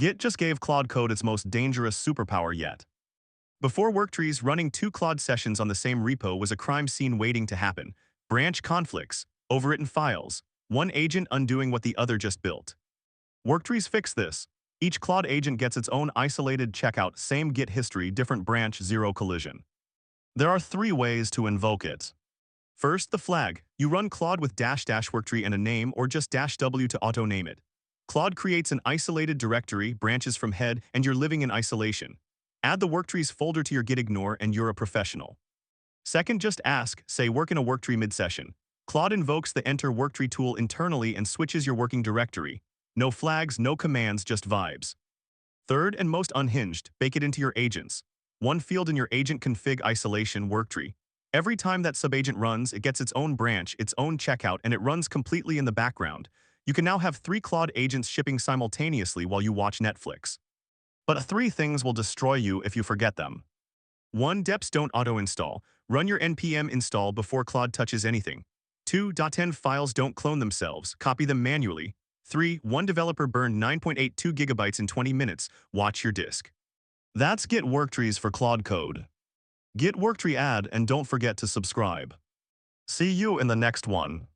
Git just gave Claude Code its most dangerous superpower yet. Before Worktrees, running two Claude sessions on the same repo was a crime scene waiting to happen. Branch conflicts, overwritten files, one agent undoing what the other just built. Worktrees fixed this. Each Claude agent gets its own isolated checkout, same Git history, different branch, zero collision. There are three ways to invoke it. First, the flag. You run Claude with --worktree and a name, or just -w to auto-name it. Claude creates an isolated directory, branches from head, and you're living in isolation. Add the Worktrees folder to your Git ignore and you're a professional. Second, just ask, say work in a worktree mid-session. Claude invokes the enter worktree tool internally and switches your working directory. No flags, no commands, just vibes. Third, and most unhinged, bake it into your agents. One field in your agent config isolation worktree. Every time that subagent runs, it gets its own branch, its own checkout, and it runs completely in the background. You can now have three Claude agents shipping simultaneously while you watch Netflix. But three things will destroy you if you forget them. 1. Deps don't auto-install. Run your npm install before Claude touches anything. 2. .env files don't clone themselves. Copy them manually. 3. One developer burned 9.82 gigabytes in 20 minutes. Watch your disk. That's Git Worktrees for Claude Code. Git Worktree ad and don't forget to subscribe. See you in the next one.